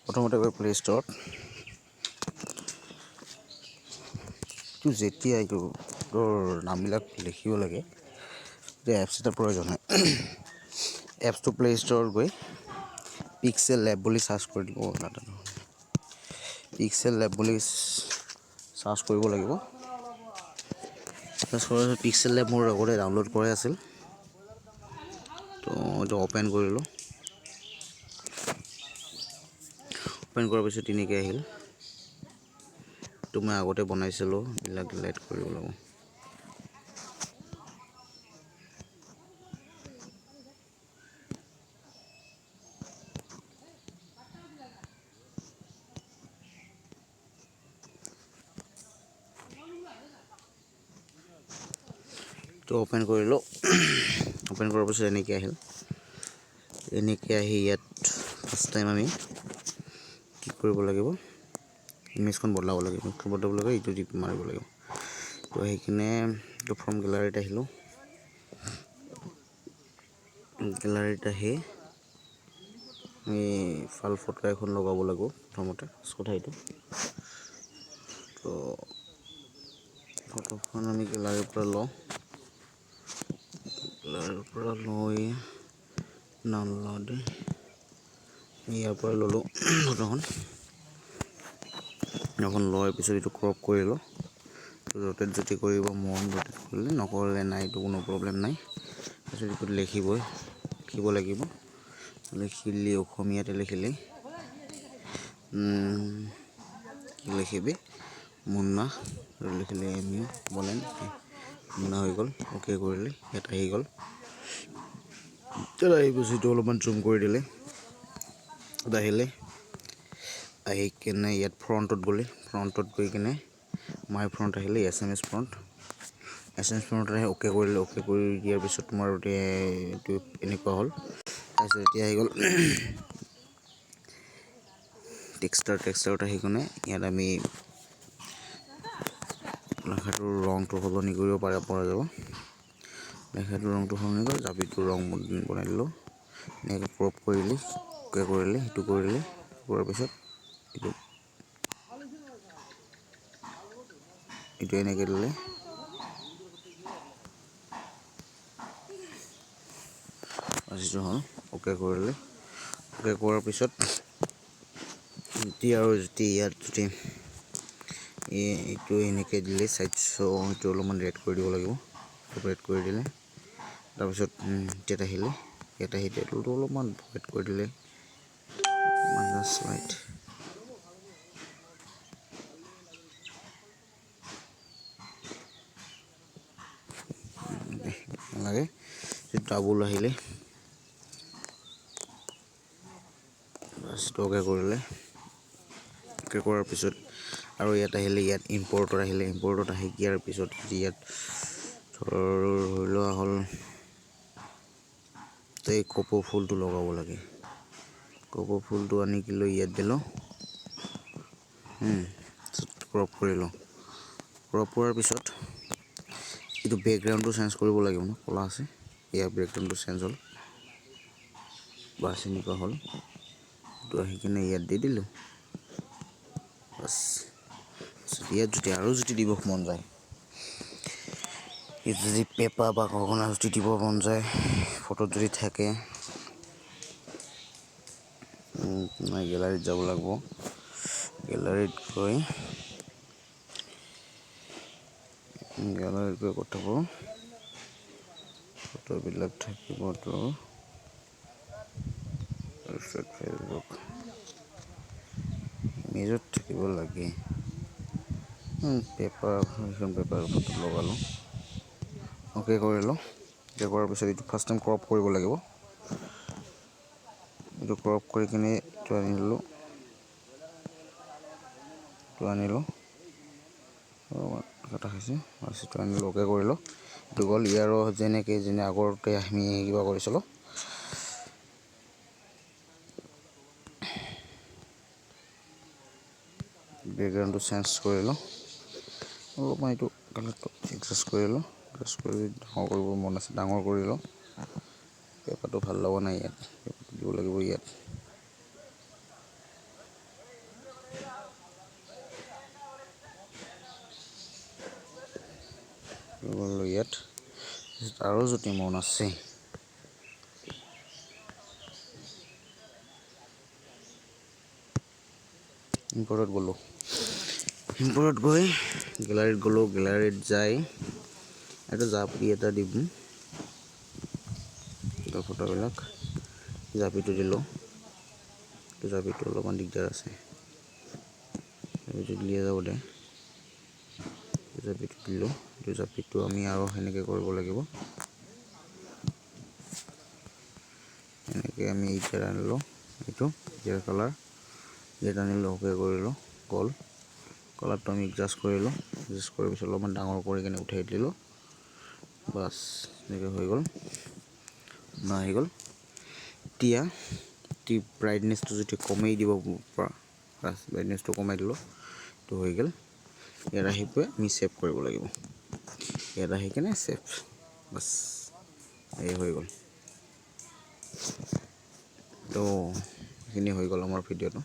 প্ৰথমতে গৈ প্লে ষ্ট'ৰত যেতিয়া এইটো নামবিলাক লিখিব লাগে যে এপছ এটা প্ৰয়োজন হয় এপছটো প্লে ষ্ট'ৰত গৈ পিক্সেল লেব বুলি চাৰ্চ কৰি দিব পিক্সেল লেব বুলি চাৰ্চ কৰিব লাগিব পিক্সেল লেব মোৰ আগতে ডাউনলোড কৰাই আছিল তো এইটো অ'পেন কৰিলোঁ অ'পেন কৰাৰ পিছত তেনেকৈ আহিল তো মই আগতে বনাইছিলোঁ এইবিলাক ডিলিট কৰিব লাগিব তো অ'পেন কৰিলোঁ অ'পেন কৰাৰ পিছত এনেকৈ আহিল এনেকৈ আহি ইয়াত ফাৰ্ষ্ট টাইম আমি কি কৰিব লাগিব ইমেজখন বদলাব লাগিব এইটো টিপ মাৰিব লাগিব তো সেইকাৰণে এইটো ফ্ৰম গেলাৰীত আহিলোঁ গেলাৰীত আহি আমি ফাইল ফটো এখন লগাব লাগিব প্ৰথমতে কথা এইটো তো ফটোখন আমি গেলাৰীৰ পৰা লওঁ গেলাৰীৰ পৰা লৈ ডাউনলোড ইয়াৰ পৰা ল'লোঁ ফটোখন এখন লোৱাৰ পিছত এইটো ক্ৰপ কৰিলোঁ ৰোটেট যদি কৰিব মন ৰোটেট কৰিলে নকৰিলে নাই এইটো কোনো প্ৰব্লেম নাই তাৰপিছত এইটো লিখিব লাগিব লিখিলে অসমীয়াতে লিখিলে লিখিবি মুন্না লিখিলে আমি বলেন মুন্না হৈ গ'ল অ'কে কৰিলে ইয়াত আহি গ'ল এই বস্তুটো অলপমান জুম কৰি দিলে আহিলে আহি কেনে ইয়াত ফ্ৰণ্টত গৈ কেনে মাই ফ্ৰণ্ট আহিলে SMS ফ্ৰণ্ট আহি অ'কে কৰিলে অ'কে কৰি দিয়াৰ পিছত তোমাৰ এইটো এনেকুৱা হ'ল তাৰপিছত এতিয়া আহি গ'ল টেক্সটাৰত আহি কেনে ইয়াত আমি লেখাটোৰ ৰংটো সলনি কৰিব পৰা যাব লেখাটোৰ ৰংটো সলনি কৰি জাপিটোৰ ৰং বনাই দিলোঁ এনেকৈ ক্ৰপ কৰিলে অ'কে কৰিলে সেইটো কৰিলে কৰাৰ পিছত এইটো এনেকৈ দিলে আজিটো হ'ল অ'কে কৰিলে অ'কে কৰাৰ পিছত যেতিয়া ইয়াত যদি এইটো এনেকৈ দিলে এইটো অলপমান ৰেড কৰি দিব লাগিব ৰেড কৰি দিলে তাৰপিছত ইয়াত আহিলে ইয়াত আহি টেটলটো অলপমান ৰেড কৰি দিলে শ্লাইড নালাগে ডাবল আহিলে অ'কে কৰিলে অ'কে কৰাৰ পিছত আৰু ইয়াত আহিলে ইয়াত ইম্পৰ্টত আহি দিয়াৰ পিছত ইয়াত ধৰি লোৱা হ'ল এই কপৌ ফুলটো লগাব লাগে কপৌ ফুলটো আনি লৈ ইয়াত দিলোঁ ক্ৰপ কৰিলোঁ ক্ৰপ কৰাৰ পিছত এইটো বেকগ্ৰাউণ্ডটো চেঞ্জ কৰিব লাগিব ন ক'লা আছে ইয়াৰ বেকগ্ৰাউণ্ডটো চেঞ্জ হ'ল বাছ এনেকুৱা হ'ল তো আহি কিনে ইয়াত দি দিলোঁ বাছ ইয়াত যদি দিব মন যায় ইয়াত যদি পেপাৰ বা গগনা যদি দিব মন যায় ফটোত যদি থাকে গেলাৰীত যাব লাগিব গেলাৰীত গৈ পঠাব ফটোবিলাক থাকিব তো তাৰপিছত ফেচবুক ইমেজত থাকিব লাগে পেপাৰ ফটো লগালোঁ অ'কে কৰিলোঁ অ'কে কৰাৰ পিছত এইটো ফাৰ্ষ্ট টাইম ক্ৰপ কৰিব লাগিব এইটো ক্ৰপ কৰি কিনে এইটো আনিলোঁ কটা খাইছে এইটো আনিলোঁ অ'কে কৰিলোঁ এইটো গ'ল ইয়াৰো যেনে আগতে আমি কিবা কৰিছিলোঁ বেকগ্ৰাউণ্ডটো চেঞ্জ কৰিলোঁ অলপমান এইটো কালাৰটো এডজাষ্ট কৰিলোঁ এডজাষ্ট কৰি ডাঙৰ কৰিব মন আছে ডাঙৰ কৰিলোঁ পেপাৰটো ভাল লগা নাই ইয়াত, পেপাৰটো দিব লাগিব ইয়াত। ইয়াত আৰু যদি মন আছে ইম্পৰ্টত গ'লোঁ, ইম্পৰ্টত গৈ গেলাৰীত গ'লোঁ, গেলাৰীত যাই এটা জাপি এটা দিম, ফটোবিলাক জাপিটো দিলোঁ, জাপিটো অলপমান দিগদাৰ আছে, জাপিটো দিলে যাব দে, জাপিটো দিলোঁ, জাপিটো আমি আৰু সেনেকৈ কৰিব লাগিব, এনেকৈ আমি এতিয়া আনিলোঁ, এইটো ইয়াৰ কালাৰ ইয়াত আনিলোঁ, অ'কে কৰিলোঁ, গ'ল, কালাৰটো আমি এডজাষ্ট কৰিলোঁ, এডজাষ্ট কৰাৰ পিছত অলপমান ডাঙৰ কৰি কিনে উঠাই দিলোঁ, বাছ এনেকৈ হৈ গ'ল, আহি গ'ল। এতিয়া ব্ৰাইটনেছটো যদি কমাই দিব পৰা, বাছ ব্ৰাইটনেছটো কমাই দিলোঁ, এইটো হৈ গ'ল। ইয়াত আহি পেলাই আমি ছেভ কৰিব লাগিব, ইয়াত আহি কিনে ছেভ, বাছ এই হৈ গ'ল। তো এইখিনি হৈ গ'ল আমাৰ ভিডিঅ'টো।